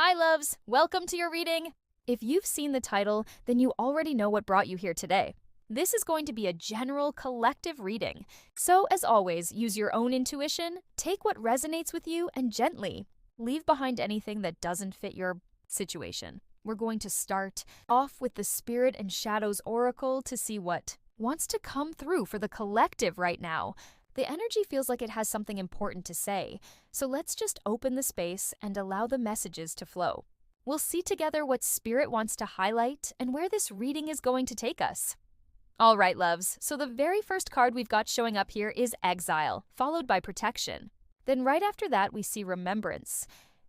Hi loves, welcome to your reading. If you've seen the title, then you already know what brought you here today. This is going to be a general collective reading. So as always, use your own intuition, take what resonates with you, and gently leave behind anything that doesn't fit your situation. We're going to start off with the Spirit and Shadows Oracle to see what wants to come through for the collective right now. The energy feels like it has something important to say, so let's just open the space and allow the messages to flow. We'll see together what Spirit wants to highlight and where this reading is going to take us. All right, loves, so the very first card we've got showing up here is Exile, followed by Protection. Then right after that, we see Remembrance.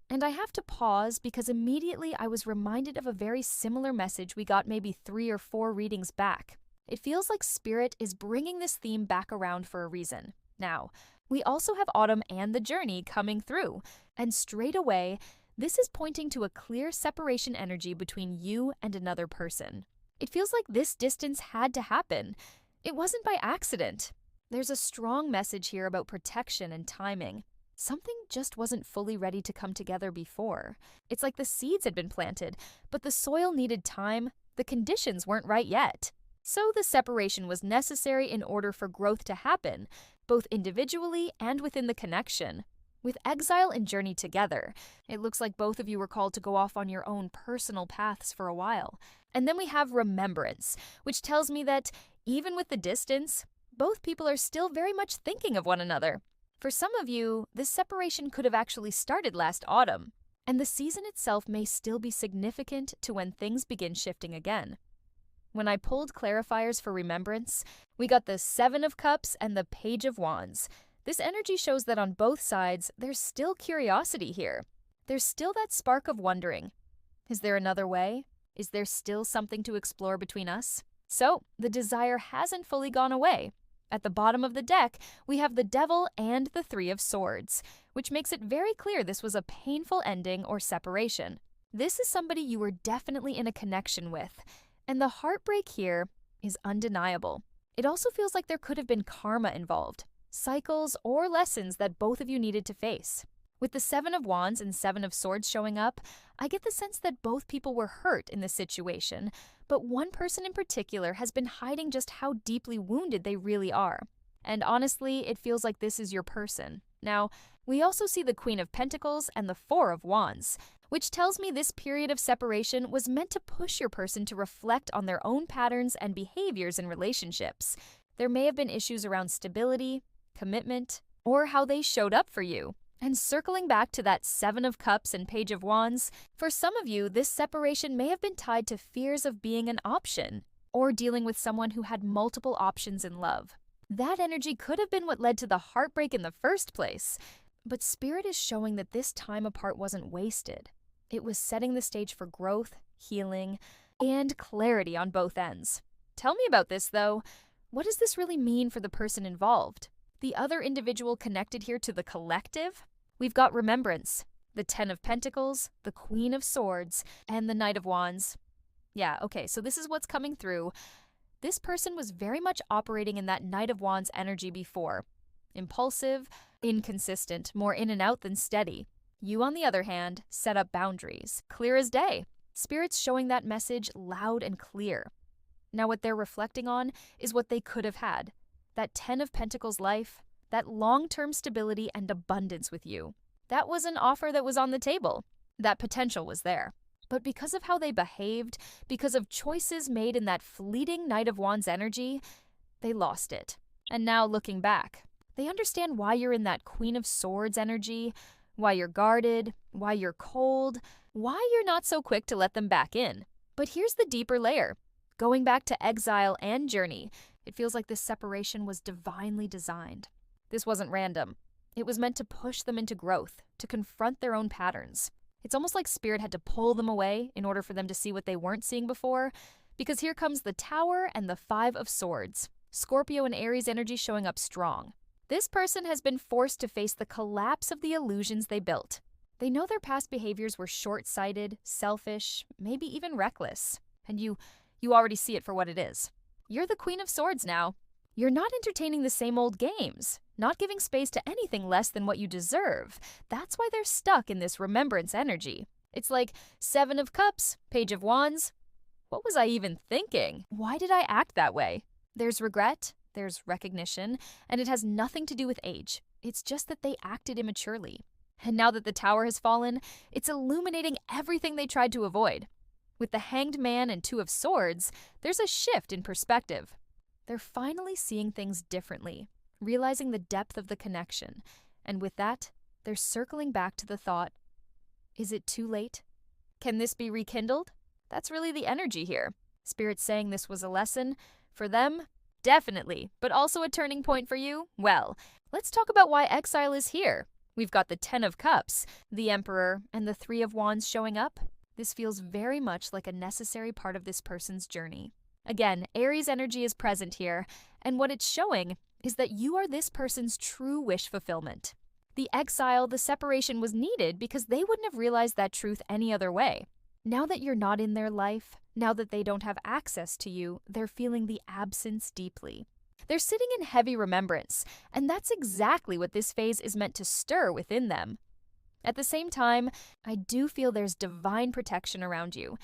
And I have to pause because immediately I was reminded of a very similar message we got maybe 3 or 4 readings back. It feels like Spirit is bringing this theme back around for a reason. Now, we also have Autumn and the Journey coming through, and straight away, this is pointing to a clear separation energy between you and another person. It feels like this distance had to happen. It wasn't by accident. There's a strong message here about protection and timing. Something just wasn't fully ready to come together before. It's like the seeds had been planted, but the soil needed time, the conditions weren't right yet. So the separation was necessary in order for growth to happen, both individually and within the connection. With Exile and Journey together, it looks like both of you were called to go off on your own personal paths for a while. And then we have Remembrance, which tells me that even with the distance, both people are still very much thinking of one another. For some of you, this separation could have actually started last autumn, and the season itself may still be significant to when things begin shifting again. When I pulled clarifiers for Remembrance, we got the 7 of Cups and the Page of Wands. This energy shows that on both sides, there's still curiosity here. There's still that spark of wondering. Is there another way? Is there still something to explore between us? So, the desire hasn't fully gone away. At the bottom of the deck, we have the Devil and the 3 of Swords, which makes it very clear this was a painful ending or separation. This is somebody you were definitely in a connection with. And the heartbreak here is undeniable. It also feels like there could have been karma involved, cycles or lessons that both of you needed to face. With the 7 of Wands and 7 of Swords showing up, I get the sense that both people were hurt in this situation, but one person in particular has been hiding just how deeply wounded they really are. And honestly, it feels like this is your person. Now, we also see the Queen of Pentacles and the 4 of Wands, which tells me this period of separation was meant to push your person to reflect on their own patterns and behaviors in relationships. There may have been issues around stability, commitment, or how they showed up for you. And circling back to that 7 of Cups and Page of Wands, for some of you, this separation may have been tied to fears of being an option, or dealing with someone who had multiple options in love. That energy could have been what led to the heartbreak in the first place. But Spirit is showing that this time apart wasn't wasted. It was setting the stage for growth, healing, and clarity on both ends. Tell me about this, though. What does this really mean for the person involved? The other individual connected here to the collective? We've got Remembrance, the 10 of Pentacles, the Queen of Swords, and the Knight of Wands. Yeah, okay, so this is what's coming through. This person was very much operating in that Knight of Wands energy before. Impulsive, inconsistent, more in and out than steady. You, on the other hand, set up boundaries, clear as day. Spirit's showing that message loud and clear. Now what they're reflecting on is what they could have had. That 10 of Pentacles life, that long-term stability and abundance with you. That was an offer that was on the table. That potential was there. But because of how they behaved, because of choices made in that fleeting Knight of Wands energy, they lost it. And now looking back, they understand why you're in that Queen of Swords energy, why you're guarded, why you're cold, why you're not so quick to let them back in. But here's the deeper layer. Going back to Exile and Journey, it feels like this separation was divinely designed. This wasn't random. It was meant to push them into growth, to confront their own patterns. It's almost like Spirit had to pull them away in order for them to see what they weren't seeing before, because here comes the Tower and the 5 of Swords. Scorpio and Aries energy showing up strong. This person has been forced to face the collapse of the illusions they built. They know their past behaviors were short-sighted, selfish, maybe even reckless. And you already see it for what it is. You're the Queen of Swords now. You're not entertaining the same old games, not giving space to anything less than what you deserve. That's why they're stuck in this remembrance energy. It's like Seven of Cups, Page of Wands. What was I even thinking? Why did I act that way? There's regret, there's recognition, and it has nothing to do with age. It's just that they acted immaturely. And now that the tower has fallen, it's illuminating everything they tried to avoid. With the Hanged Man and Two of Swords, there's a shift in perspective. They're finally seeing things differently, realizing the depth of the connection. And with that, they're circling back to the thought, is it too late? Can this be rekindled? That's really the energy here. Spirit's saying this was a lesson. For them, definitely. But also a turning point for you? Well, let's talk about why exile is here. We've got the Ten of Cups, the Emperor, and the Three of Wands showing up. This feels very much like a necessary part of this person's journey. Again, Aries energy is present here, and what it's showing is that you are this person's true wish fulfillment. The exile, the separation was needed because they wouldn't have realized that truth any other way. Now that you're not in their life, now that they don't have access to you, they're feeling the absence deeply. They're sitting in heavy remembrance, and that's exactly what this phase is meant to stir within them. At the same time, I do feel there's divine protection around you,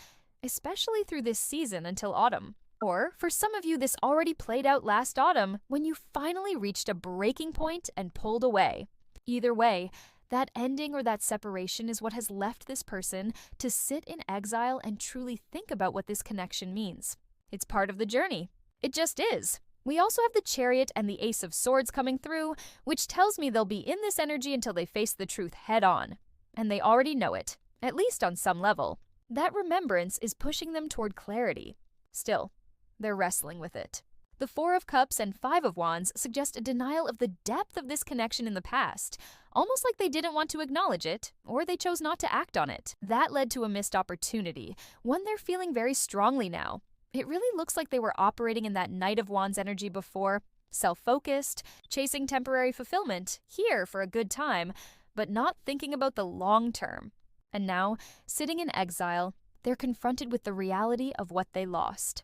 especially through this season until autumn. Or, for some of you, this already played out last autumn when you finally reached a breaking point and pulled away. Either way, that ending or that separation is what has left this person to sit in exile and truly think about what this connection means. It's part of the journey. It just is. We also have the Chariot and the Ace of Swords coming through, which tells me they'll be in this energy until they face the truth head on. And they already know it, at least on some level. That remembrance is pushing them toward clarity. Still, they're wrestling with it. The Four of Cups and Five of Wands suggest a denial of the depth of this connection in the past, almost like they didn't want to acknowledge it, or they chose not to act on it. That led to a missed opportunity, one they're feeling very strongly now. It really looks like they were operating in that Knight of Wands energy before, self-focused, chasing temporary fulfillment, here for a good time, but not thinking about the long term. And now, sitting in exile, they're confronted with the reality of what they lost.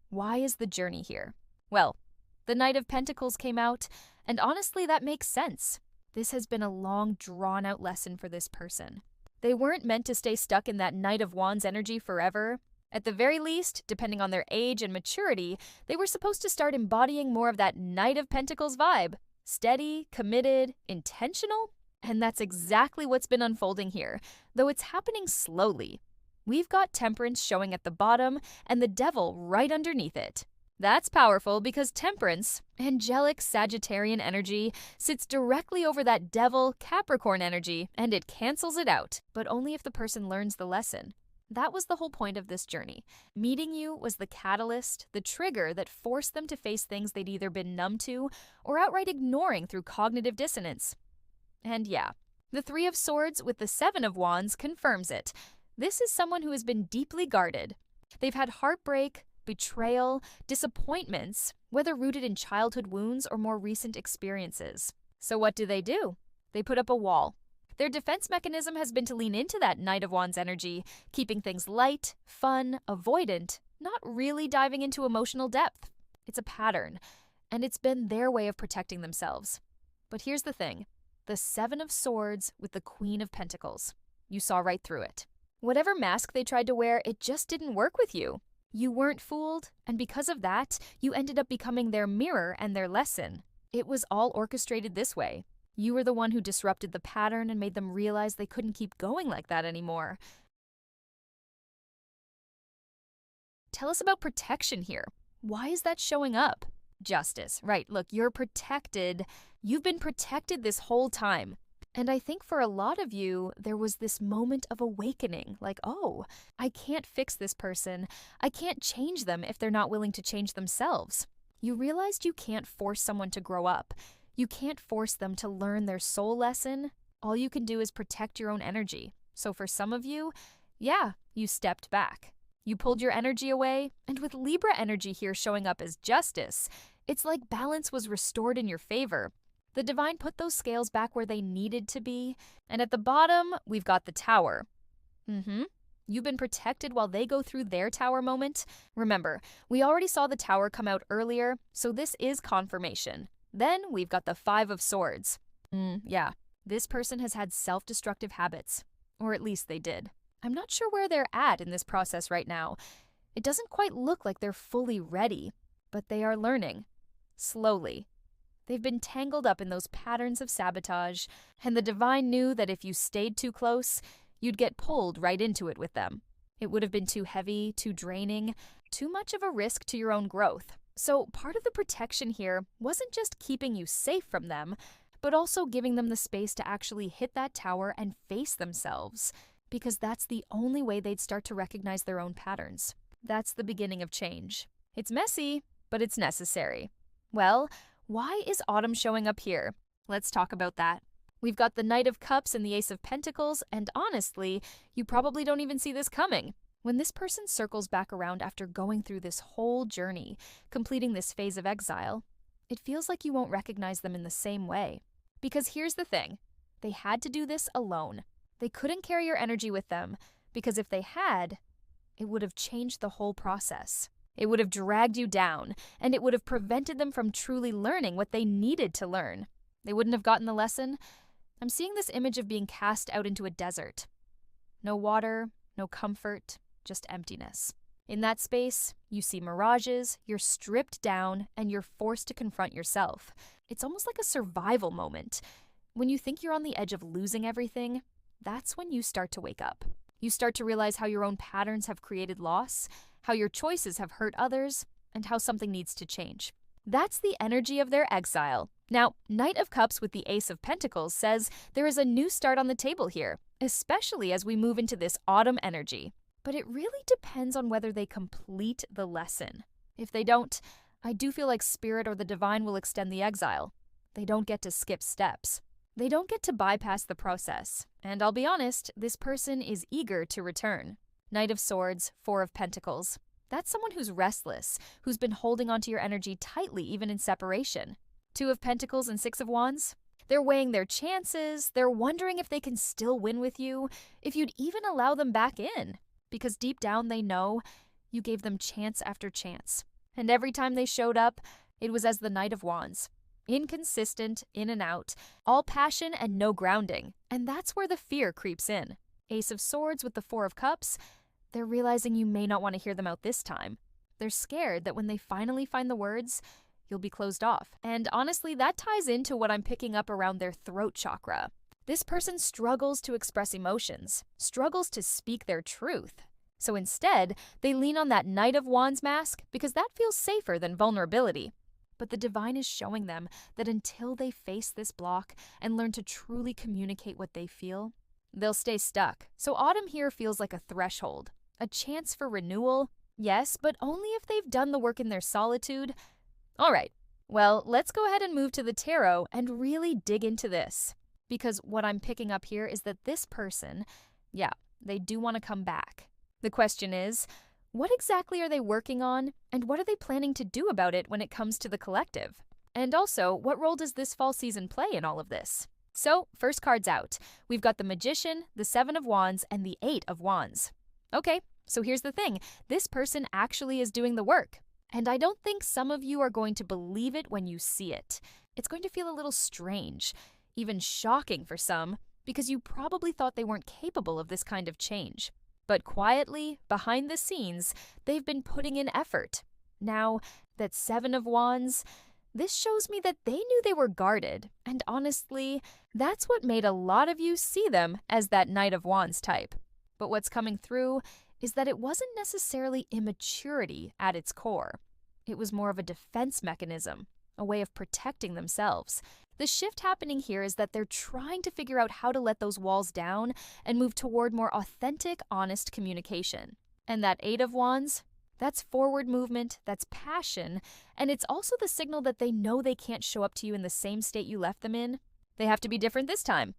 Why is the journey here? Well, the Knight of Pentacles came out, and honestly, that makes sense. This has been a long, drawn-out lesson for this person. They weren't meant to stay stuck in that Knight of Wands energy forever. At the very least, depending on their age and maturity, they were supposed to start embodying more of that Knight of Pentacles vibe. Steady, committed, intentional? And that's exactly what's been unfolding here, though it's happening slowly. We've got Temperance showing at the bottom and the Devil right underneath it. That's powerful because Temperance, angelic Sagittarian energy, sits directly over that Devil Capricorn energy, and it cancels it out, but only if the person learns the lesson. That was the whole point of this journey. Meeting you was the catalyst, the trigger that forced them to face things they'd either been numb to or outright ignoring through cognitive dissonance. And yeah, the Three of Swords with the Seven of Wands confirms it. This is someone who has been deeply guarded. They've had heartbreak, betrayal, disappointments, whether rooted in childhood wounds or more recent experiences. So what do? They put up a wall. Their defense mechanism has been to lean into that Knight of Wands energy, keeping things light, fun, avoidant, not really diving into emotional depth. It's a pattern, and it's been their way of protecting themselves. But here's the thing. The Seven of Swords with the Queen of Pentacles. You saw right through it. Whatever mask they tried to wear, it just didn't work with you. You weren't fooled, and because of that, you ended up becoming their mirror and their lesson. It was all orchestrated this way. You were the one who disrupted the pattern and made them realize they couldn't keep going like that anymore. Tell us about protection here. Why is that showing up? Justice. Right, look, you're protected. You've been protected this whole time. And I think for a lot of you, there was this moment of awakening, like, oh, I can't fix this person. I can't change them if they're not willing to change themselves. You realized you can't force someone to grow up. You can't force them to learn their soul lesson. All you can do is protect your own energy. So for some of you, yeah, you stepped back. You pulled your energy away, and with Libra energy here showing up as justice, it's like balance was restored in your favor. The divine put those scales back where they needed to be, and at the bottom, we've got the Tower. You've been protected while they go through their Tower moment. Remember, we already saw the Tower come out earlier, so this is confirmation. Then we've got the Five of Swords. Yeah, this person has had self-destructive habits, or at least they did. I'm not sure where they're at in this process right now. It doesn't quite look like they're fully ready, but they are learning. Slowly. They've been tangled up in those patterns of sabotage, and the divine knew that if you stayed too close, you'd get pulled right into it with them. It would have been too heavy, too draining, too much of a risk to your own growth. So part of the protection here wasn't just keeping you safe from them, but also giving them the space to actually hit that tower and face themselves, because that's the only way they'd start to recognize their own patterns. That's the beginning of change. It's messy, but it's necessary. Well, why is Autumn showing up here? Let's talk about that. We've got the Knight of Cups and the Ace of Pentacles, and honestly, you probably don't even see this coming. When this person circles back around after going through this whole journey, completing this phase of exile, it feels like you won't recognize them in the same way. Because here's the thing, they had to do this alone. They couldn't carry your energy with them, because if they had, it would have changed the whole process. It would have dragged you down, and it would have prevented them from truly learning what they needed to learn. They wouldn't have gotten the lesson. I'm seeing this image of being cast out into a desert. No water, no comfort, just emptiness. In that space, you see mirages, you're stripped down, and you're forced to confront yourself. It's almost like a survival moment. When you think you're on the edge of losing everything, that's when you start to wake up. You start to realize how your own patterns have created loss, how your choices have hurt others, and how something needs to change. That's the energy of their exile. Now, Knight of Cups with the Ace of Pentacles says there is a new start on the table here, especially as we move into this autumn energy. But it really depends on whether they complete the lesson. If they don't, I do feel like Spirit or the Divine will extend the exile. They don't get to skip steps. They don't get to bypass the process. And I'll be honest, this person is eager to return. Knight of Swords, Four of Pentacles. That's someone who's restless, who's been holding onto your energy tightly even in separation. Two of Pentacles and Six of Wands. They're weighing their chances. They're wondering if they can still win with you, if you'd even allow them back in. Because deep down they know you gave them chance after chance. And every time they showed up, it was as the Knight of Wands. Inconsistent, in and out, all passion and no grounding. And that's where the fear creeps in. Ace of Swords with the Four of Cups. They're realizing you may not want to hear them out this time. They're scared that when they finally find the words, you'll be closed off. And honestly, that ties into what I'm picking up around their throat chakra. This person struggles to express emotions, struggles to speak their truth. So instead, they lean on that Knight of Wands mask because that feels safer than vulnerability. But the Divine is showing them that until they face this block and learn to truly communicate what they feel, they'll stay stuck. So autumn here feels like a threshold, a chance for renewal, yes, but only if they've done the work in their solitude. All right, well, let's go ahead and move to the tarot and really dig into this. Because what I'm picking up here is that this person, yeah, they do want to come back. The question is, what exactly are they working on, and what are they planning to do about it when it comes to the collective? And also, what role does this fall season play in all of this? So, first card's out. We've got the Magician, the Seven of Wands, and the Eight of Wands. Okay, so here's the thing. This person actually is doing the work. And I don't think some of you are going to believe it when you see it. It's going to feel a little strange, even shocking for some, because you probably thought they weren't capable of this kind of change. But quietly, behind the scenes, they've been putting in effort. Now, that Seven of Wands, this shows me that they knew they were guarded, and honestly, that's what made a lot of you see them as that Knight of Wands type. But what's coming through is that it wasn't necessarily immaturity at its core. It was more of a defense mechanism, a way of protecting themselves. The shift happening here is that they're trying to figure out how to let those walls down and move toward more authentic, honest communication. And that Eight of Wands, that's forward movement, that's passion, and it's also the signal that they know they can't show up to you in the same state you left them in. They have to be different this time.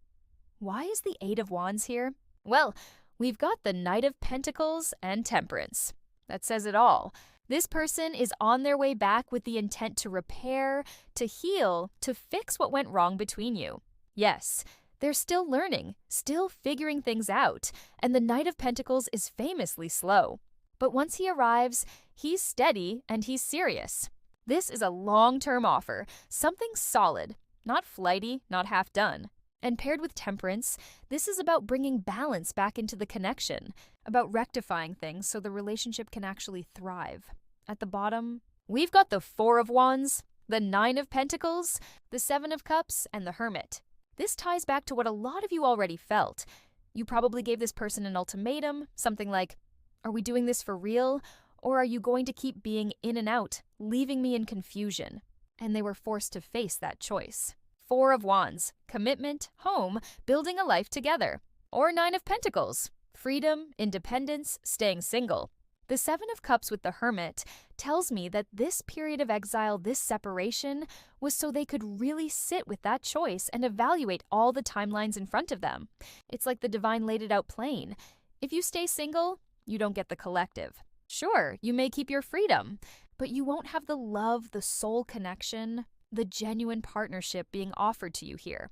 Why is the Eight of Wands here? Well, we've got the Knight of Pentacles and Temperance. That says it all. This person is on their way back with the intent to repair, to heal, to fix what went wrong between you. Yes, they're still learning, still figuring things out, and the Knight of Pentacles is famously slow. But once he arrives, he's steady and he's serious. This is a long-term offer, something solid, not flighty, not half done. And paired with Temperance, this is about bringing balance back into the connection, about rectifying things so the relationship can actually thrive. At the bottom, we've got the Four of Wands, the Nine of Pentacles, the Seven of Cups, and the Hermit. This ties back to what a lot of you already felt. You probably gave this person an ultimatum, something like, "Are we doing this for real? Or are you going to keep being in and out, leaving me in confusion?" And they were forced to face that choice. Four of Wands, commitment, home, building a life together. Or Nine of Pentacles, freedom, independence, staying single. The Seven of Cups with the Hermit tells me that this period of exile, this separation, was so they could really sit with that choice and evaluate all the timelines in front of them. It's like the divine laid it out plain. If you stay single, you don't get the collective. Sure, you may keep your freedom, but you won't have the love, the soul connection, the genuine partnership being offered to you here.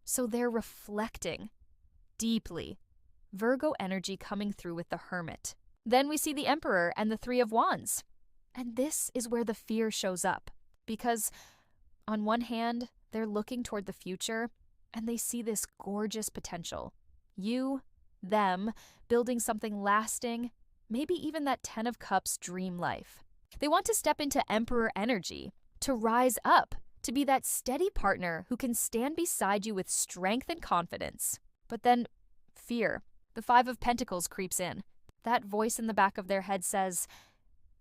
So they're reflecting deeply. Virgo energy coming through with the Hermit. Then we see the Emperor and the Three of Wands. And this is where the fear shows up. Because on one hand, they're looking toward the future and they see this gorgeous potential. You, them, building something lasting, maybe even that Ten of Cups dream life. They want to step into Emperor energy, to rise up, to be that steady partner who can stand beside you with strength and confidence. But then, fear. The Five of Pentacles creeps in. That voice in the back of their head says,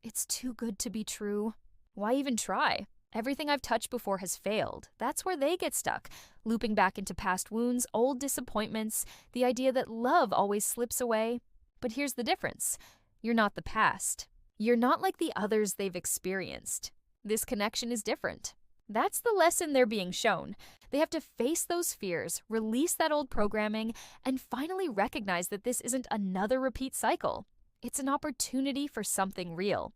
"It's too good to be true. Why even try? Everything I've touched before has failed." That's where they get stuck, looping back into past wounds, old disappointments, the idea that love always slips away. But here's the difference. You're not the past. You're not like the others they've experienced. This connection is different. That's the lesson they're being shown. They have to face those fears, release that old programming, and finally recognize that this isn't another repeat cycle. It's an opportunity for something real.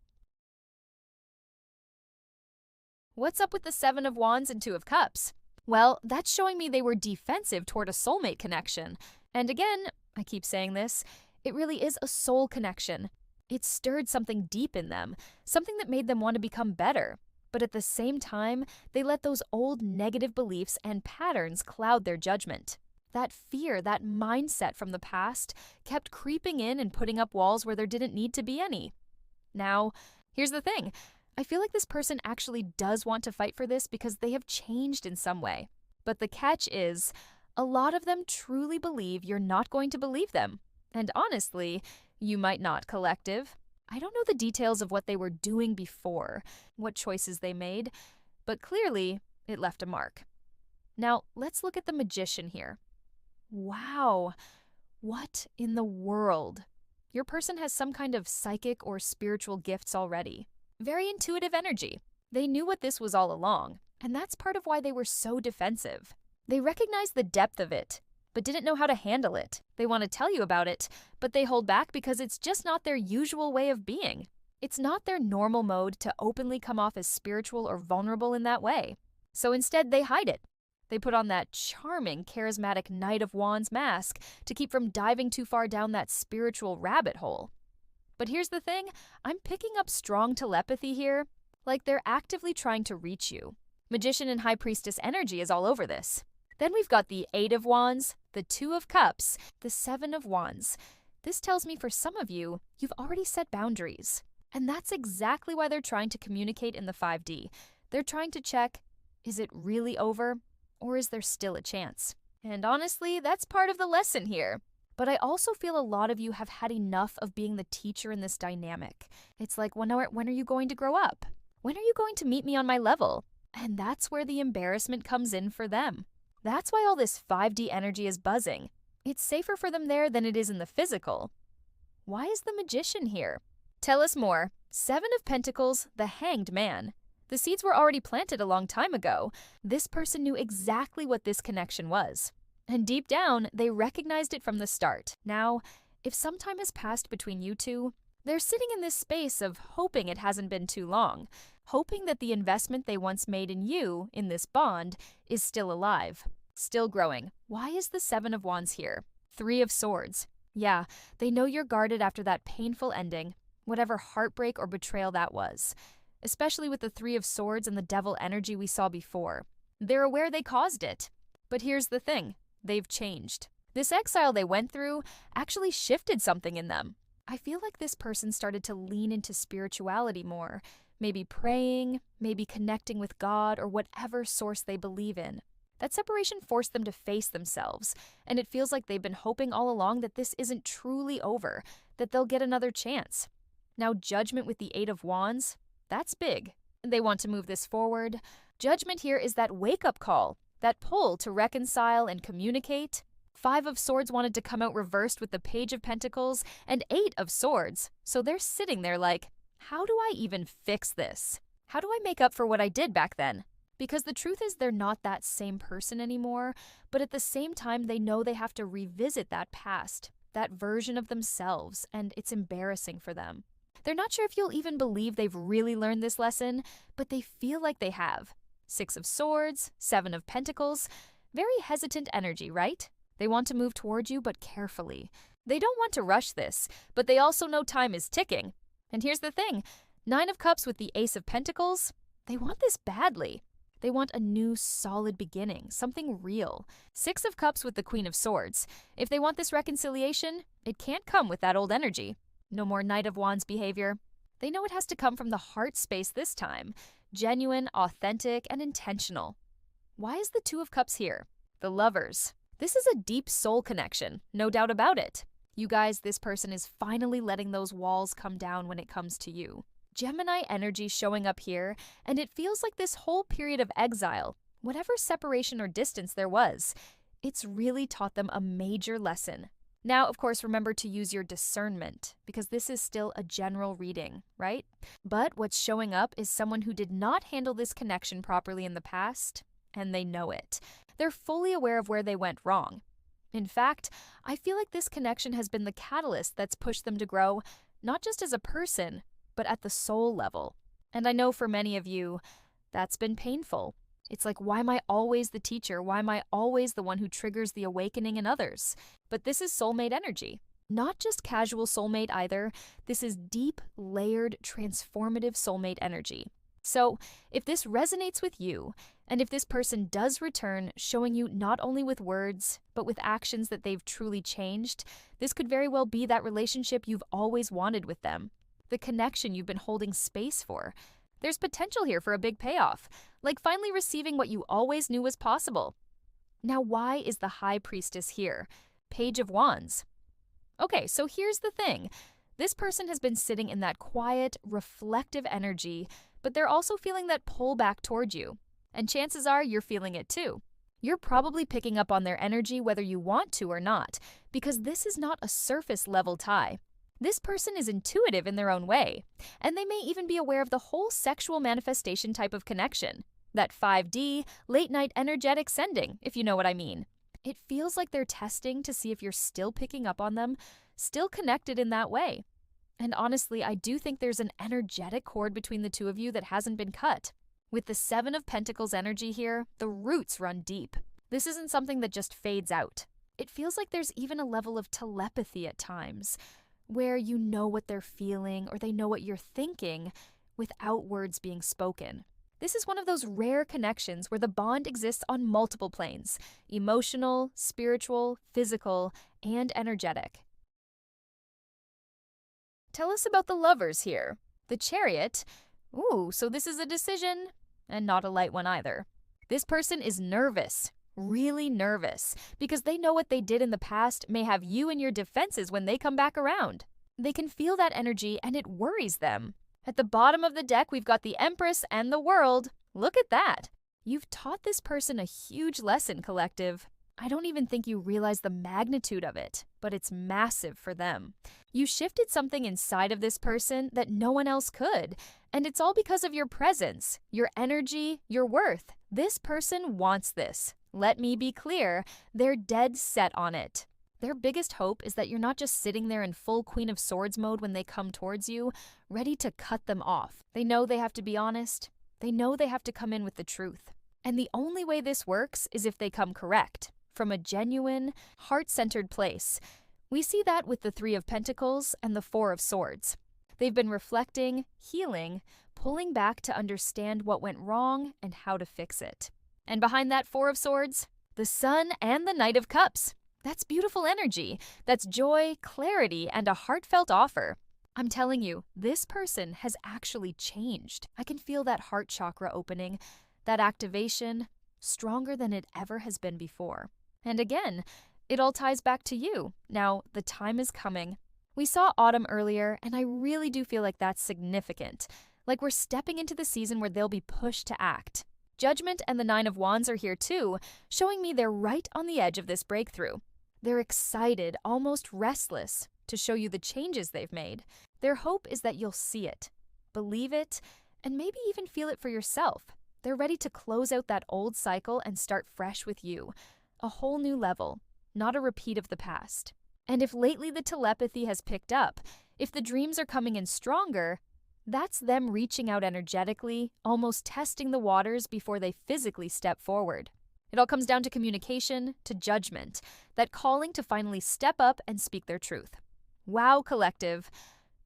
What's up with the Seven of Wands and Two of Cups? Well, that's showing me they were defensive toward a soulmate connection. And again, I keep saying this, it really is a soul connection. It stirred something deep in them, something that made them want to become better. But at the same time, they let those old negative beliefs and patterns cloud their judgment. That fear, that mindset from the past, kept creeping in and putting up walls where there didn't need to be any. Now, here's the thing. I feel like this person actually does want to fight for this because they have changed in some way. But the catch is, a lot of them truly believe you're not going to believe them. And honestly, you might not, collective. I don't know the details of what they were doing before, what choices they made, but clearly it left a mark. Now, let's look at the Magician here. Wow, what in the world? Your person has some kind of psychic or spiritual gifts already. Very intuitive energy. They knew what this was all along, and that's part of why they were so defensive. They recognized the depth of it, but didn't know how to handle it. They want to tell you about it, but they hold back because it's just not their usual way of being. It's not their normal mode to openly come off as spiritual or vulnerable in that way. So instead, they hide it. They put on that charming, charismatic Knight of Wands mask to keep from diving too far down that spiritual rabbit hole. But here's the thing, I'm picking up strong telepathy here, like they're actively trying to reach you. Magician and High Priestess energy is all over this. Then we've got the Eight of Wands, the Two of Cups, the Seven of Wands. This tells me for some of you, you've already set boundaries. And that's exactly why they're trying to communicate in the 5D. They're trying to check, is it really over, or is there still a chance? And honestly, that's part of the lesson here. But I also feel a lot of you have had enough of being the teacher in this dynamic. It's like, when are you going to grow up? When are you going to meet me on my level? And that's where the embarrassment comes in for them. That's why all this 5D energy is buzzing. It's safer for them there than it is in the physical. Why is the Magician here? Tell us more. Seven of Pentacles, the Hanged Man. The seeds were already planted a long time ago. This person knew exactly what this connection was. And deep down, they recognized it from the start. Now, if some time has passed between you two, they're sitting in this space of hoping it hasn't been too long, hoping that the investment they once made in you, in this bond, is still alive, still growing. Why is the Seven of Wands here? Three of Swords. Yeah, they know you're guarded after that painful ending, whatever heartbreak or betrayal that was, especially with the Three of Swords and the devil energy we saw before. They're aware they caused it. But here's the thing. they've changed. This exile they went through actually shifted something in them. I feel like this person started to lean into spirituality more, maybe praying, maybe connecting with God or whatever source they believe in. That separation forced them to face themselves, and it feels like they've been hoping all along that this isn't truly over, that they'll get another chance. Now, Judgment with the Eight of Wands, that's big. They want to move this forward. Judgment here is that wake-up call, that pull to reconcile and communicate. Five of Swords wanted to come out reversed with the Page of Pentacles and Eight of Swords, so they're sitting there like, how do I even fix this? How do I make up for what I did back then? Because the truth is they're not that same person anymore, but at the same time they know they have to revisit that past, that version of themselves, and it's embarrassing for them. They're not sure if you'll even believe they've really learned this lesson, but they feel like they have. Six of Swords, Seven of Pentacles, very hesitant energy, right? They want to move toward you, but carefully. They don't want to rush this, but they also know time is ticking. And here's the thing, Nine of Cups with the Ace of Pentacles, they want this badly. They want a new, solid beginning, something real. Six of Cups with the Queen of Swords. If they want this reconciliation, it can't come with that old energy. No more Knight of Wands behavior. They know it has to come from the heart space this time. Genuine, authentic, and intentional. Why is the Two of Cups here? The Lovers. This is a deep soul connection, no doubt about it. You guys, this person is finally letting those walls come down when it comes to you. Gemini energy showing up here, and it feels like this whole period of exile, whatever separation or distance there was, it's really taught them a major lesson. Now, of course, remember to use your discernment, because this is still a general reading, right? But what's showing up is someone who did not handle this connection properly in the past, and they know it. They're fully aware of where they went wrong. In fact, I feel like this connection has been the catalyst that's pushed them to grow, not just as a person, but at the soul level. And I know for many of you, that's been painful. It's like, why am I always the teacher? Why am I always the one who triggers the awakening in others? But this is soulmate energy. Not just casual soulmate either. This is deep, layered, transformative soulmate energy. So if this resonates with you, and if this person does return, showing you not only with words, but with actions that they've truly changed, this could very well be that relationship you've always wanted with them. The connection you've been holding space for. There's potential here for a big payoff, like finally receiving what you always knew was possible. Now, why is the High Priestess here? Page of Wands. Okay, so here's the thing. This person has been sitting in that quiet, reflective energy, but they're also feeling that pull back toward you. And chances are you're feeling it too. You're probably picking up on their energy whether you want to or not, because this is not a surface level tie. This person is intuitive in their own way, and they may even be aware of the whole sexual manifestation type of connection. That 5D, late night energetic sending, if you know what I mean. It feels like they're testing to see if you're still picking up on them, still connected in that way. And honestly, I do think there's an energetic cord between the two of you that hasn't been cut. With the Seven of Pentacles energy here, the roots run deep. This isn't something that just fades out. It feels like there's even a level of telepathy at times, where you know what they're feeling or they know what you're thinking without words being spoken. This is one of those rare connections where the bond exists on multiple planes: emotional, spiritual, physical, and energetic. Tell us about the Lovers here. The Chariot. Ooh, so this is a decision, and not a light one either. This person is nervous. Really nervous, because they know what they did in the past may have you in your defenses when they come back around. They can feel that energy and it worries them. At the bottom of the deck, we've got the Empress and the World. Look at that. You've taught this person a huge lesson, collective. I don't even think you realize the magnitude of it, but it's massive for them. You shifted something inside of this person that no one else could, and it's all because of your presence, your energy, your worth. This person wants this. Let me be clear, they're dead set on it. Their biggest hope is that you're not just sitting there in full Queen of Swords mode when they come towards you, ready to cut them off. They know they have to be honest. They know they have to come in with the truth. And the only way this works is if they come correct, from a genuine, heart-centered place. We see that with the Three of Pentacles and the Four of Swords. They've been reflecting, healing, pulling back to understand what went wrong and how to fix it. And behind that Four of Swords, the Sun and the Knight of Cups. That's beautiful energy. That's joy, clarity, and a heartfelt offer. I'm telling you, this person has actually changed. I can feel that heart chakra opening, that activation, stronger than it ever has been before. And again, it all ties back to you. Now, the time is coming. We saw autumn earlier, and I really do feel like that's significant. Like we're stepping into the season where they'll be pushed to act. Judgment and the Nine of Wands are here too, showing me they're right on the edge of this breakthrough. They're excited, almost restless, to show you the changes they've made. Their hope is that you'll see it, believe it, and maybe even feel it for yourself. They're ready to close out that old cycle and start fresh with you. A whole new level, not a repeat of the past. And if lately the telepathy has picked up, if the dreams are coming in stronger, that's them reaching out energetically, almost testing the waters before they physically step forward. It all comes down to communication, to judgment, that calling to finally step up and speak their truth. Wow, collective.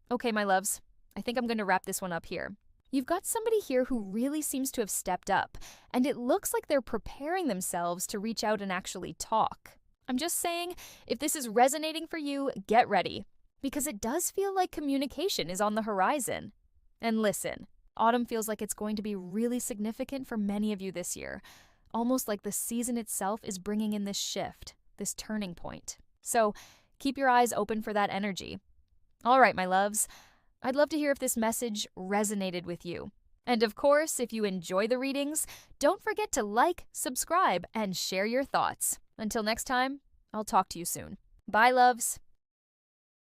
Okay, my loves, I think I'm going to wrap this one up here. You've got somebody here who really seems to have stepped up, and it looks like they're preparing themselves to reach out and actually talk. I'm just saying, if this is resonating for you, get ready, because it does feel like communication is on the horizon. And listen, autumn feels like it's going to be really significant for many of you this year, almost like the season itself is bringing in this shift, this turning point. So keep your eyes open for that energy. All right, my loves, I'd love to hear if this message resonated with you. And of course, if you enjoy the readings, don't forget to like, subscribe, and share your thoughts. Until next time, I'll talk to you soon. Bye, loves.